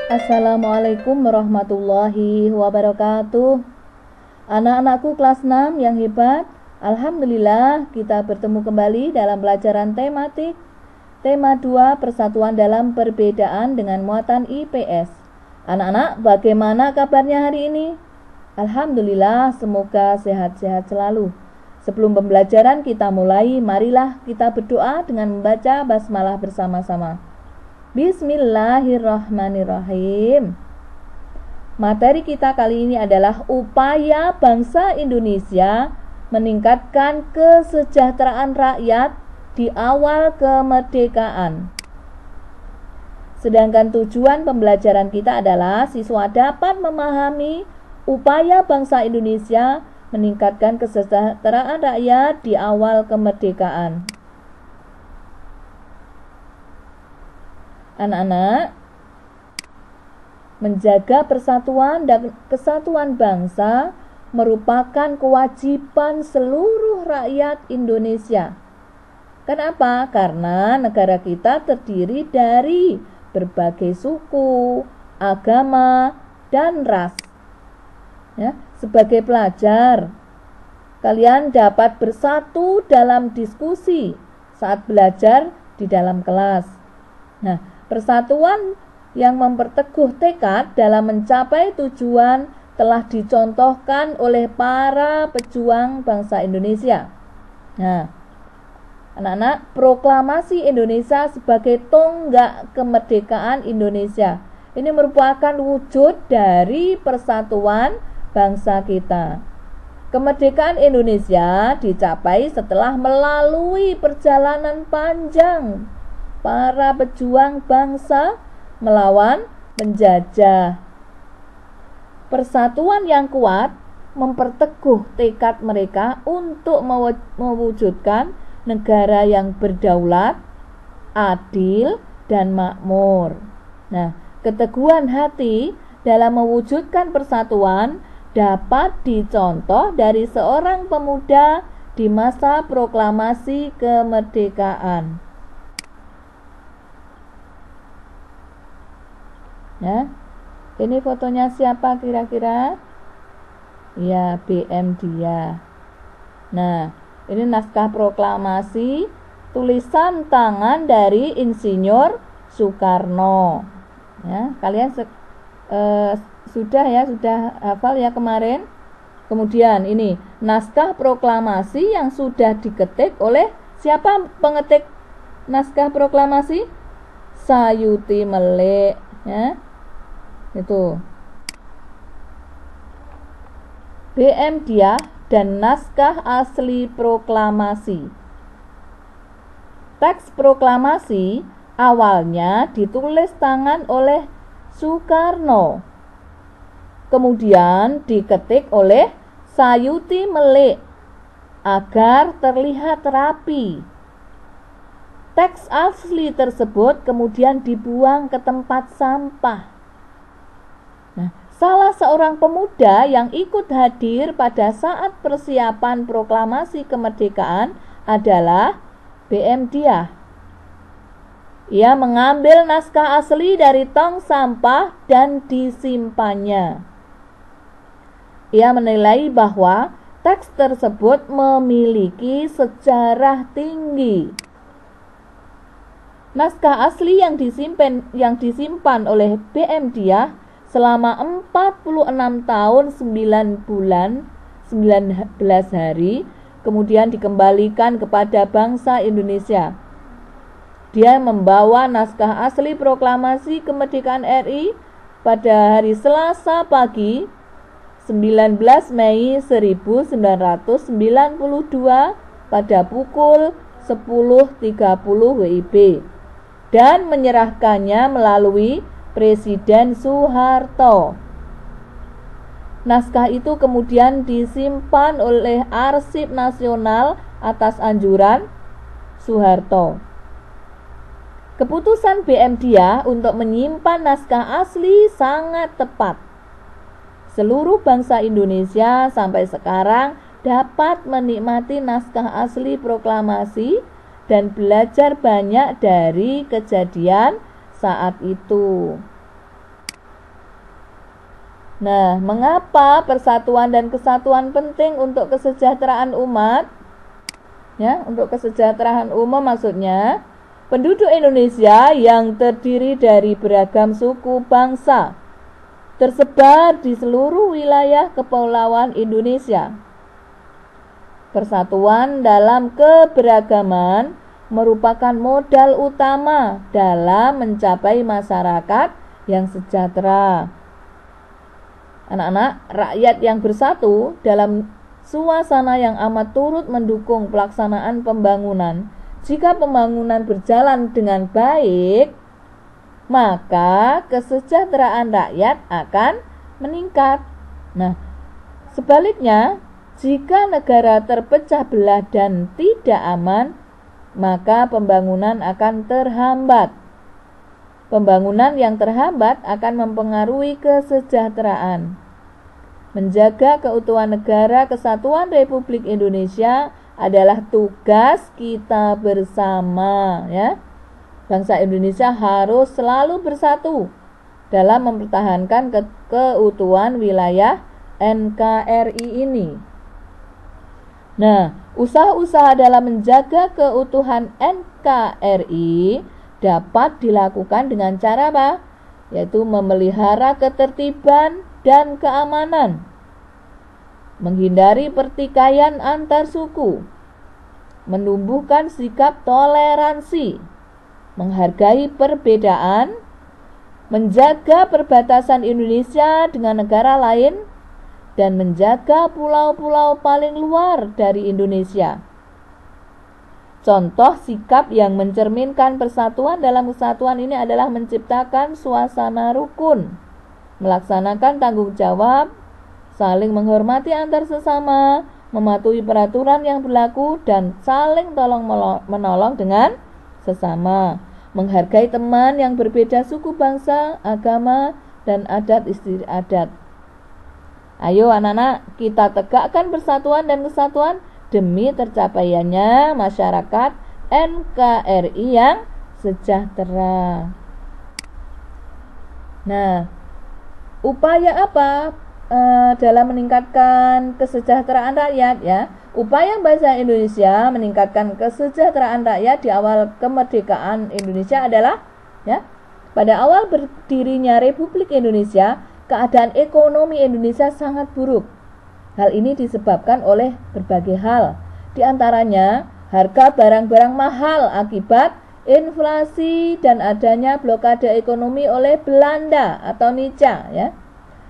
Assalamualaikum warahmatullahi wabarakatuh. Anak-anakku kelas 6 yang hebat, alhamdulillah kita bertemu kembali dalam pelajaran tematik tema 2 persatuan dalam perbedaan dengan muatan IPS. Anak-anak, bagaimana kabarnya hari ini? Alhamdulillah, semoga sehat-sehat selalu. Sebelum pembelajaran kita mulai, marilah kita berdoa dengan membaca basmalah bersama-sama. Bismillahirrahmanirrahim. Materi kita kali ini adalah upaya bangsa Indonesia meningkatkan kesejahteraan rakyat di awal kemerdekaan. Sedangkan tujuan pembelajaran kita adalah siswa dapat memahami upaya bangsa Indonesia meningkatkan kesejahteraan rakyat di awal kemerdekaan. Anak-anak, menjaga persatuan dan kesatuan bangsa merupakan kewajiban seluruh rakyat Indonesia. Kenapa? Karena negara kita terdiri dari berbagai suku, agama, dan ras. Ya, sebagai pelajar, kalian dapat bersatu dalam diskusi saat belajar di dalam kelas. Nah, persatuan yang memperteguh tekad dalam mencapai tujuan telah dicontohkan oleh para pejuang bangsa Indonesia. Nah, anak-anak, proklamasi Indonesia sebagai tonggak kemerdekaan Indonesia ini merupakan wujud dari persatuan bangsa kita. Kemerdekaan Indonesia dicapai setelah melalui perjalanan panjang para pejuang bangsa melawan penjajah. Persatuan yang kuat memperteguh tekad mereka untuk mewujudkan negara yang berdaulat, adil, dan makmur. Nah, keteguhan hati dalam mewujudkan persatuan dapat dicontoh dari seorang pemuda di masa proklamasi kemerdekaan. Ya, ini fotonya siapa kira-kira? Ya, BM dia. Nah, ini naskah proklamasi tulisan tangan dari Insinyur Soekarno. Ya, kalian sudah hafal ya kemarin. Kemudian ini naskah proklamasi yang sudah diketik oleh siapa pengetik naskah proklamasi? Sayuti Melik, ya. Itu BM Diah dan naskah asli proklamasi. Teks proklamasi awalnya ditulis tangan oleh Soekarno, kemudian diketik oleh Sayuti Melik agar terlihat rapi. Teks asli tersebut kemudian dibuang ke tempat sampah. Nah, salah seorang pemuda yang ikut hadir pada saat persiapan proklamasi kemerdekaan adalah BM Diah. Ia mengambil naskah asli dari tong sampah dan disimpannya. Ia menilai bahwa teks tersebut memiliki sejarah tinggi. Naskah asli yang disimpan oleh BM Diah selama 46 tahun 9 bulan 19 hari kemudian dikembalikan kepada bangsa Indonesia. Dia membawa naskah asli proklamasi kemerdekaan RI pada hari Selasa pagi 19 Mei 1992 pada pukul 10.30 WIB dan menyerahkannya melalui Presiden Soeharto. Naskah itu kemudian disimpan oleh Arsip Nasional atas anjuran Soeharto. Keputusan BM Diah untuk menyimpan naskah asli sangat tepat. Seluruh bangsa Indonesia sampai sekarang dapat menikmati naskah asli proklamasi dan belajar banyak dari kejadian saat itu. Nah, mengapa persatuan dan kesatuan penting untuk kesejahteraan umat? Ya, untuk kesejahteraan umum maksudnya penduduk Indonesia yang terdiri dari beragam suku bangsa tersebar di seluruh wilayah kepulauan Indonesia. Persatuan dalam keberagaman merupakan modal utama dalam mencapai masyarakat yang sejahtera. Anak-anak, rakyat yang bersatu dalam suasana yang amat turut mendukung pelaksanaan pembangunan. Jika pembangunan berjalan dengan baik, maka kesejahteraan rakyat akan meningkat. Nah, sebaliknya, jika negara terpecah belah dan tidak aman, maka pembangunan akan terhambat. Pembangunan yang terhambat akan mempengaruhi kesejahteraan. Menjaga keutuhan negara kesatuan Republik Indonesia adalah tugas kita bersama, ya. Bangsa Indonesia harus selalu bersatu dalam mempertahankan keutuhan wilayah NKRI ini. Nah, usaha-usaha dalam menjaga keutuhan NKRI dapat dilakukan dengan cara apa? Yaitu memelihara ketertiban dan keamanan, menghindari pertikaian antar suku, menumbuhkan sikap toleransi, menghargai perbedaan, menjaga perbatasan Indonesia dengan negara lain, dan menjaga pulau-pulau paling luar dari Indonesia. Contoh sikap yang mencerminkan persatuan dalam kesatuan ini adalah menciptakan suasana rukun, melaksanakan tanggung jawab, saling menghormati antar sesama, mematuhi peraturan yang berlaku, dan saling tolong-menolong dengan sesama, menghargai teman yang berbeda suku, bangsa, agama, dan adat istiadat. Ayo anak-anak, kita tegakkan persatuan dan kesatuan demi tercapaiannya masyarakat NKRI yang sejahtera. Nah, upaya apa dalam meningkatkan kesejahteraan rakyat, ya? Upaya bangsa Indonesia meningkatkan kesejahteraan rakyat di awal kemerdekaan Indonesia adalah, ya, pada awal berdirinya Republik Indonesia, keadaan ekonomi Indonesia sangat buruk. Hal ini disebabkan oleh berbagai hal, di antaranya harga barang-barang mahal akibat inflasi dan adanya blokade ekonomi oleh Belanda atau Nica, ya.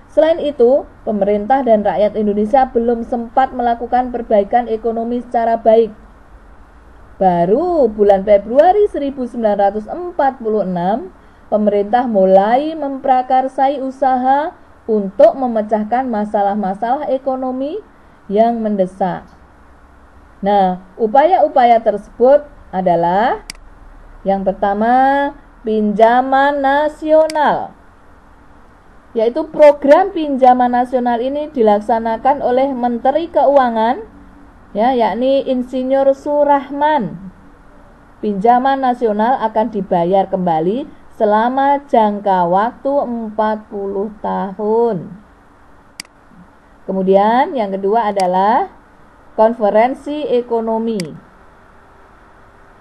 Selain itu, pemerintah dan rakyat Indonesia belum sempat melakukan perbaikan ekonomi secara baik. Baru bulan Februari 1946, pemerintah mulai memprakarsai usaha untuk memecahkan masalah-masalah ekonomi yang mendesak. Nah, upaya-upaya tersebut adalah yang pertama, pinjaman nasional. Yaitu program pinjaman nasional ini dilaksanakan oleh Menteri Keuangan, ya, yakni Insinyur Surahman. Pinjaman nasional akan dibayar kembali selama jangka waktu 40 tahun. Kemudian yang kedua adalah konferensi ekonomi.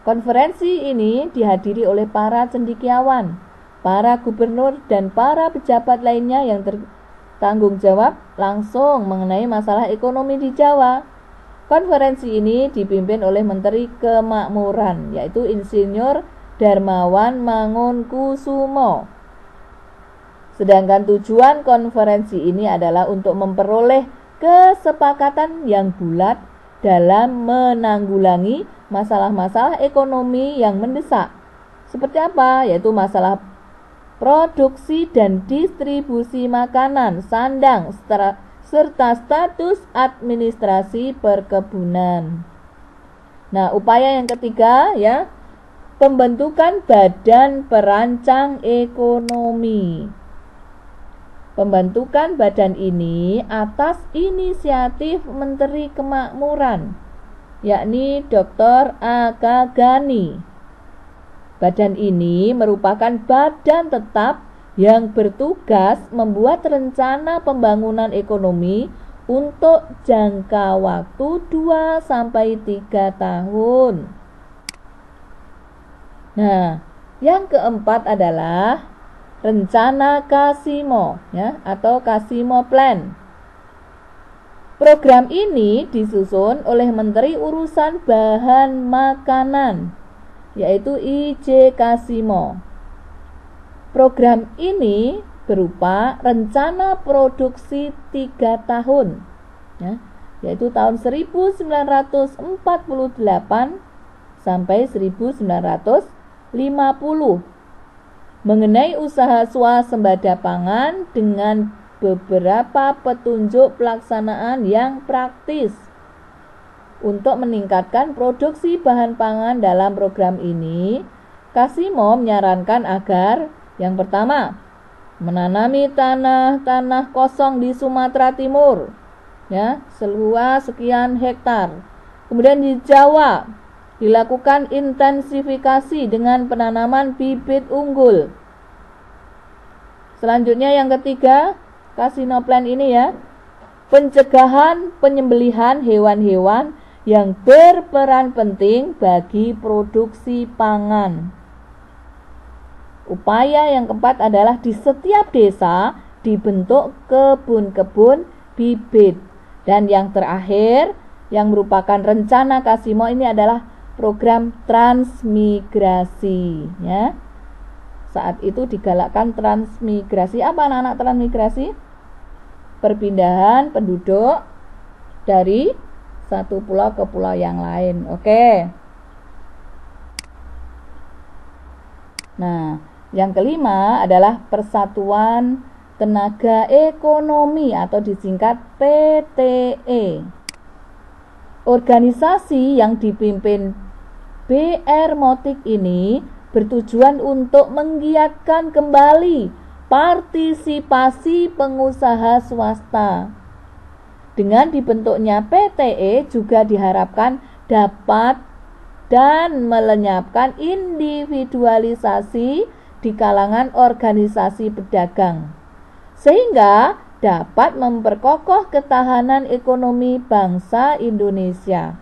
Konferensi ini dihadiri oleh para cendekiawan, para gubernur, dan para pejabat lainnya yang bertanggung jawab langsung mengenai masalah ekonomi di Jawa. Konferensi ini dipimpin oleh Menteri Kemakmuran, yaitu Insinyur Darmawan Mangunkusumo. Sedangkan tujuan konferensi ini adalah untuk memperoleh kesepakatan yang bulat dalam menanggulangi masalah-masalah ekonomi yang mendesak. Seperti apa? Yaitu masalah produksi dan distribusi makanan, sandang, serta status administrasi perkebunan. Nah, upaya yang ketiga, ya, pembentukan Badan Perancang Ekonomi. Pembentukan badan ini atas inisiatif Menteri Kemakmuran, yakni Dr. A.K. Ghani. Badan ini merupakan badan tetap yang bertugas membuat rencana pembangunan ekonomi untuk jangka waktu 2-3 tahun. Nah, yang keempat adalah rencana Casimo, ya, atau Casimo Plan. Program ini disusun oleh Menteri Urusan Bahan Makanan, yaitu I.J. Casimo. Program ini berupa rencana produksi 3 tahun, ya, yaitu tahun 1948 sampai 1950, mengenai usaha swasembada pangan dengan beberapa petunjuk pelaksanaan yang praktis. Untuk meningkatkan produksi bahan pangan dalam program ini, Casimo menyarankan agar yang pertama, menanami tanah kosong di Sumatera Timur, ya, seluas sekian hektar. Kemudian di Jawa dilakukan intensifikasi dengan penanaman bibit unggul. Selanjutnya yang ketiga, Casimo Plan ini, ya, pencegahan penyembelihan hewan-hewan yang berperan penting bagi produksi pangan. Upaya yang keempat adalah di setiap desa dibentuk kebun-kebun bibit. Dan yang terakhir, yang merupakan rencana Casimo ini adalah program transmigrasi, ya. Saat itu digalakkan transmigrasi. Apa anak-anak transmigrasi? Perpindahan penduduk dari satu pulau ke pulau yang lain. Oke. Nah, yang kelima adalah Persatuan Tenaga Ekonomi atau disingkat PTE. Organisasi yang dipimpin B.R. Motik ini bertujuan untuk menggiatkan kembali partisipasi pengusaha swasta. Dengan dibentuknya PTE juga diharapkan dapat dan melenyapkan individualisasi di kalangan organisasi pedagang, sehingga dapat memperkokoh ketahanan ekonomi bangsa Indonesia.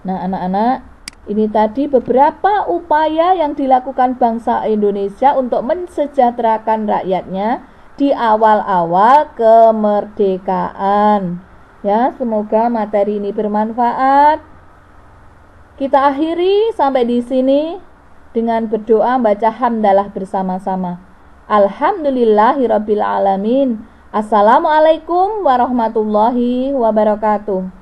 Nah, anak-anak, ini tadi beberapa upaya yang dilakukan bangsa Indonesia untuk mensejahterakan rakyatnya di awal-awal kemerdekaan. Ya, semoga materi ini bermanfaat. Kita akhiri sampai di sini dengan berdoa baca hamdalah bersama-sama. Alhamdulillahirabbil alamin. Assalamualaikum warahmatullahi wabarakatuh.